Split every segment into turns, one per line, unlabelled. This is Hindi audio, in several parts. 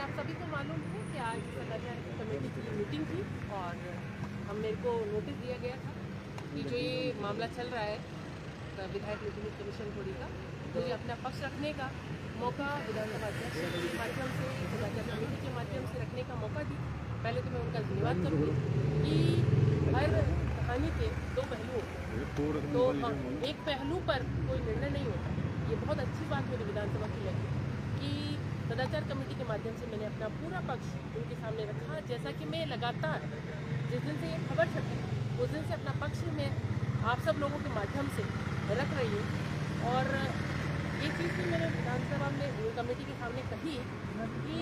आप सभी को मालूम है कि आज सदाचार कमेटी की मीटिंग थी और मेरे को नोटिस दिया गया था कि जो ये मामला चल रहा है विधायक नितिन कमीशन थोड़ी का, मुझे अपना पक्ष रखने का मौका विधानसभा अध्यक्ष के माध्यम से सदाचार कमेटी के माध्यम से रखने का मौका दी। पहले तो मैं उनका धन्यवाद करूँगी कि हर कहानी के दो पहलू होते हैं, तो एक पहलू पर कोई निर्णय नहीं होता। ये बहुत अच्छी बात मेरी विधानसभा की लगी कि सदाचार कमेटी के माध्यम से मैंने अपना पूरा पक्ष उनके सामने रखा। जैसा कि मैं लगातार जिस दिन से ये खबर छपी उस दिन से अपना पक्ष मैं आप सब लोगों के माध्यम से रख रही हूँ। और ये चीज़ भी मैंने विधानसभा में कमेटी के सामने कही कि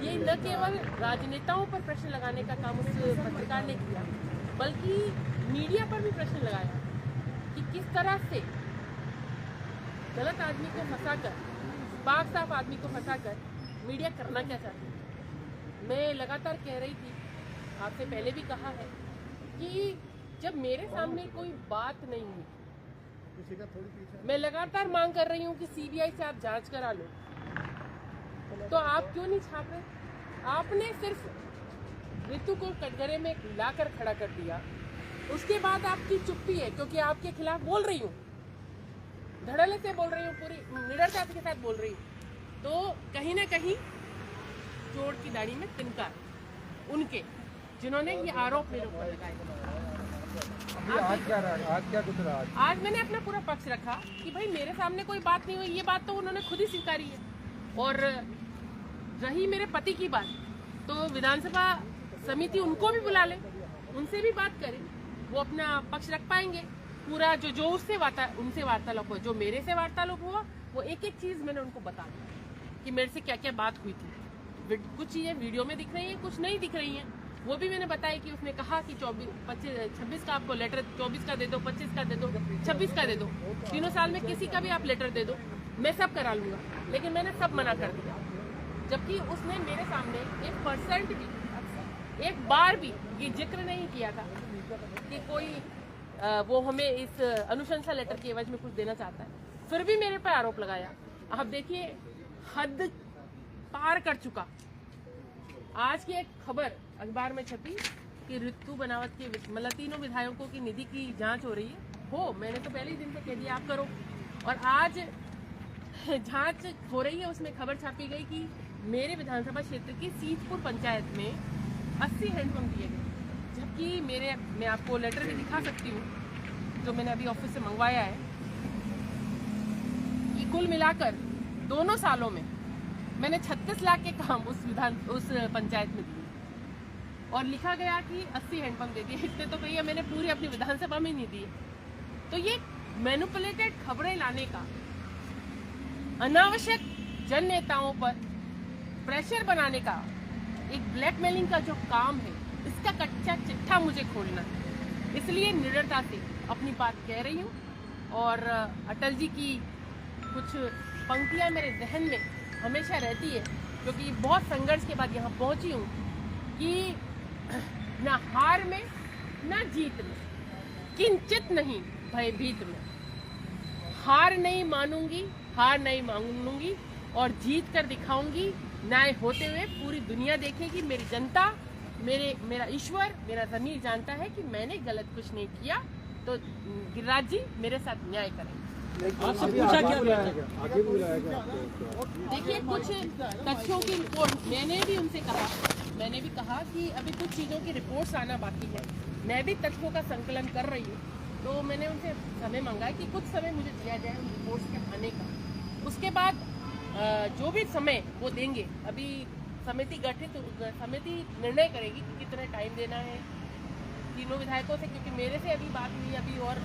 ये न केवल राजनेताओं पर प्रश्न लगाने का काम उस पत्रकार ने किया, बल्कि मीडिया पर भी प्रश्न लगाया कि किस तरह से गलत आदमी को फंसाकर, पाक साफ आदमी को फंसाकर मीडिया करना क्या चाहती है। मैं लगातार कह रही थी, आपसे पहले भी कहा है कि जब मेरे सामने कोई बात नहीं हुई, मैं लगातार मांग कर रही हूँ कि सीबीआई से आप जांच करा लो, तो आप क्यों नहीं छाप रहे। आपने सिर्फ ऋतु को कटघरे में लाकर खड़ा कर दिया, उसके बाद आपकी चुप्पी है क्योंकि आपके खिलाफ बोल रही हूँ, धड़ल्ले से बोल रही हूँ, पूरी निडरता के साथ बोल रही हूँ। तो कहीं ना कहीं चोर की दाढ़ी में तिनका उनके जिन्होंने ये आरोप मेरे ऊपर लगाए।
आज क्या कुछ रहा?
आज मैंने अपना पूरा पक्ष रखा कि भाई मेरे सामने कोई बात नहीं हुई, ये बात तो उन्होंने खुद ही स्वीकारी है। और रही मेरे पति की बात, तो विधानसभा समिति उनको भी बुला ले, उनसे भी बात करें, वो अपना पक्ष रख पाएंगे। पूरा जो उससे उनसे वार्तालाप हुआ, जो मेरे से वार्तालाप हुआ, वो एक एक चीज मैंने उनको बता दी कि मेरे से क्या क्या बात हुई थी। कुछ चीजें वीडियो में दिख रही हैं, कुछ नहीं दिख रही हैं, वो भी मैंने बताया कि उसने कहा कि 26 का आपको लेटर, 24 का दे दो, 25 का दे दो, 26 का दे दो, 3 साल में किसी का भी आप लेटर दे दो, मैं सब करा लूंगा। लेकिन मैंने सब मना कर दिया, जबकि उसने मेरे सामने 1% भी, एक बार भी ये जिक्र नहीं किया था कि कोई वो हमें इस अनुशंसा लेटर के एवज में कुछ देना चाहता है। फिर भी मेरे पर आरोप लगाया। अब देखिए, हद पार कर चुका। आज की एक खबर अखबार में छपी कि ऋतु बनावत के मतलब 3 विधायकों की निधि की जांच हो रही है। मैंने तो पहले ही दिन से कह दिया आप करो, और आज जांच हो रही है। उसमें खबर छापी गई कि मेरे विधानसभा क्षेत्र की सीतपुर पंचायत में 80 हैंडपंप दिए गए, जबकि मैं आपको लेटर भी दिखा सकती हूँ जो मैंने अभी ऑफिस से मंगवाया है, कि कुल मिलाकर दोनों सालों में मैंने 36 लाख के काम उस पंचायत में दिए, और लिखा गया कि 80 हैंडपंप दे दिए। इतने तो भैया मैंने पूरी अपनी विधानसभा में नहीं दिए। तो ये मैनिपुलेटेड खबरें लाने का, अनावश्यक जन नेताओं पर प्रेशर बनाने का, एक ब्लैकमेलिंग का जो काम है, इसका कच्चा चिट्ठा मुझे खोलना है। इसलिए निडरता से अपनी बात कह रही हूँ। और अटल जी की कुछ पंक्तियाँ मेरे जहन में हमेशा रहती है, क्योंकि बहुत संघर्ष के बाद यहाँ पहुँची हूँ कि ना हार में ना जीत में, किंचित नहीं भयभीत में। हार नहीं मानूंगी, हार नहीं मांगूंगी, और जीत कर दिखाऊंगी। न्याय होते हुए पूरी दुनिया देखेगी, मेरी जनता, मेरा ईश्वर, मेरा ज़मीर जानता है कि मैंने गलत कुछ नहीं किया। तो गिरिराज जी मेरे साथ न्याय करेंगे।
आपसे पूछा क्या आगे
देखिए, कुछ तथ्यों की रिपोर्ट मैंने भी कहा कि अभी कुछ चीज़ों की रिपोर्ट्स आना बाकी है। मैं भी तथ्यों का संकलन कर रही हूँ, तो मैंने उनसे समय मांगा है कि कुछ समय मुझे दिया जाए उन रिपोर्ट्स के आने का। उसके बाद जो भी समय वो देंगे, अभी समिति निर्णय करेगी कि कितना टाइम देना है 3 विधायकों से, क्योंकि मेरे से अभी बात हुई, अभी और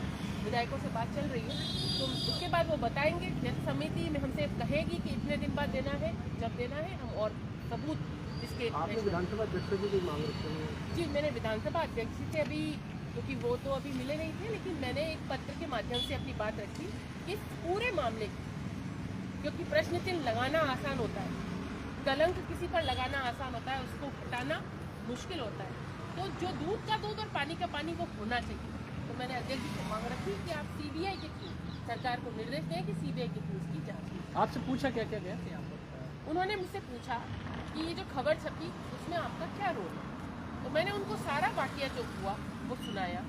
विधायकों से बात चल रही है। तो उसके बाद वो बताएंगे, जैसे समिति में हमसे कहेगी कि इतने दिन बाद देना है, जब देना है हम और सबूत इसके।
आपने विधानसभा अध्यक्ष से भी कोई मांग रखी है?
जी, मैंने विधानसभा अध्यक्ष से अभी, क्योंकि वो तो अभी मिले नहीं थे, लेकिन मैंने एक पत्र के माध्यम से अपनी बात रखी कि पूरे मामले की, क्योंकि प्रश्न चिन्ह लगाना आसान होता है, कलंक किसी पर लगाना आसान होता है, उसको हटाना मुश्किल होता है। तो जो दूध का दूध और पानी का पानी वो होना चाहिए। तो मैंने अध्यक्ष जी से मांग रखी कि आप सीबीआई के थ्रू सरकार को निर्देश दें कि सीबीआई के थ्रू इसकी जांच।
आपसे पूछा क्या क्या गया?
उन्होंने मुझसे पूछा कि ये जो खबर छपी उसमें आपका क्या रोल है। तो मैंने उनको सारा वाकया जो हुआ वो सुनाया।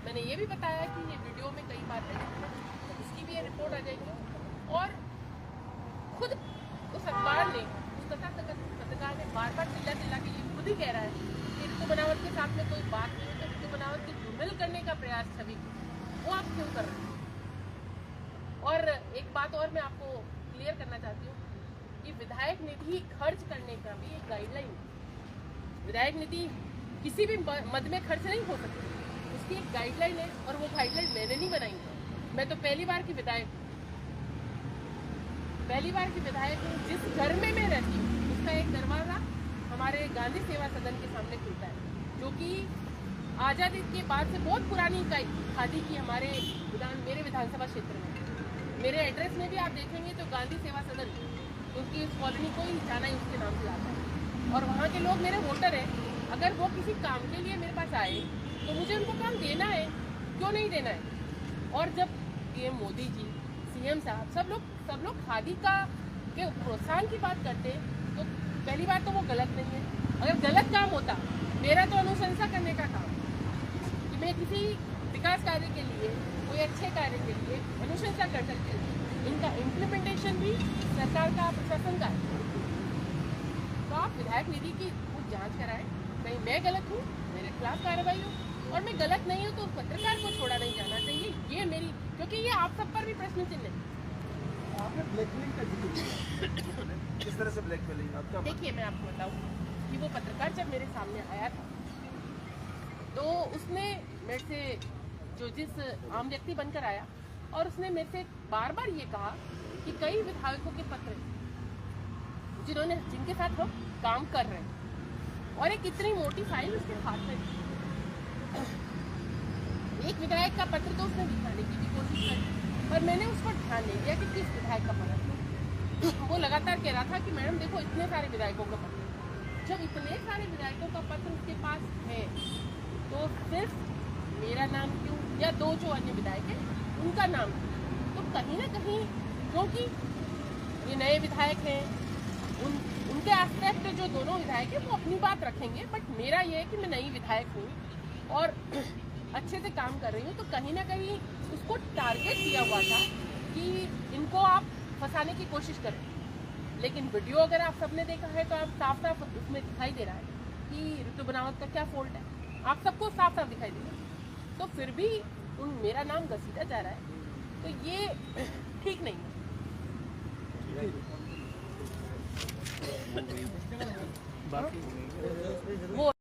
मैंने ये भी बताया कि ये वीडियो में कई बातें हैं, उसकी भी ये रिपोर्ट आ जाएगी। और खुद उस अखबार ने, उस पत्रकार ने बार बार चिल्ला के ये खुद ही कह रहा है कि ऋतु बनावट के साथ में कोई बात नहीं है, तो ऋतु बनावट की धूमिल करने का प्रयास छवि वो आप क्यों कर रहे हैं। और एक बात और मैं आपको क्लियर करना चाहती हूँ कि विधायक निधि खर्च करने का भी एक गाइडलाइन है। विधायक निधि किसी भी मद में खर्च नहीं हो सकती, उसकी एक गाइडलाइन है और वो गाइडलाइन मैंने नहीं बनाई। मैं तो पहली बार की विधायक हूँ। जिस घर में मैं रहती हूँ उसका एक दरवाजा हमारे गांधी सेवा सदन के सामने खुलता है, जो कि आज़ादी के बाद से बहुत पुरानी इकाई खादी की मेरे विधानसभा क्षेत्र में। मेरे एड्रेस में भी आप देखेंगे तो गांधी सेवा सदन, क्योंकि इस कॉलोनी को ही जाना ही उसके नाम से आता है। और वहाँ के लोग मेरे वोटर हैं। अगर वो किसी काम के लिए मेरे पास आए तो मुझे उनको काम देना है, क्यों नहीं देना है। और जब पीएम मोदी जी, सीएम साहब, सब लोग खादी के प्रोत्साहन की बात करते हैं, तो पहली बात तो वो गलत नहीं है। अगर गलत काम होता, मेरा तो अनुशंसा करने का काम कि मैं किसी विकास कार्य के लिए, कोई अच्छे कार्य के लिए अनुशंसा कर सकते हैं। इनका इम्प्लीमेंटेशन भी सरकार का, प्रशासन का है। तो आप विधायक निधि की कुछ जांच कराएं, कहीं मैं गलत हूँ, मेरे खिलाफ कार्रवाई हो, और मैं गलत नहीं हूँ तो पत्रकार को छोड़ा नहीं जाना चाहिए। ये मेरी, क्योंकि ये आप सब पर भी प्रश्न चिन्ह है।
आपने ब्लैकमेलिंग का जिक्र किया, किस तरह से ब्लैकमेलिंग आपका?
देखिए, मैं आपको बताऊँ कि वो पत्रकार जब मेरे सामने आया था तो उसने मेरे से, जिस आम व्यक्ति बनकर आया, और उसने मेरे से बार बार ये कहा कि कई विधायकों के पत्र जिनके साथ हम काम कर रहे हैं, और एक इतनी मोटी फाइल उसके हाथ में थी। एक विधायक का पत्र तो उसने दिखाने की भी कोशिश करी, पर मैंने उस पर ध्यान नहीं दिया कि किस विधायक का पत्र। वो लगातार कह रहा था कि मैडम देखो, इतने सारे विधायकों का पत्र। जब इतने सारे विधायकों का पत्र उसके पास है तो सिर्फ मेरा नाम क्यों, या दो जो अन्य विधायक हैं उनका नाम क्यों? तो कहीं ना कहीं, क्योंकि ये नए विधायक हैं, उनके एस्पेक्ट जो दोनों विधायक हैं वो अपनी बात रखेंगे, बट मेरा ये है कि मैं नई विधायक हूँ और अच्छे से काम कर रही हूँ। तो कहीं ना कहीं उसको टारगेट किया हुआ था कि इनको आप फंसाने की कोशिश करें। लेकिन वीडियो अगर आप सबने देखा है तो आप साफ साफ उसमें दिखाई दे रहा है कि ऋतु बनावट का क्या फॉल्ट है, आप सबको साफ साफ दिखाई दे रहा है। तो फिर भी मेरा नाम घसीटा जा रहा है, तो ये ठीक नहीं है। वो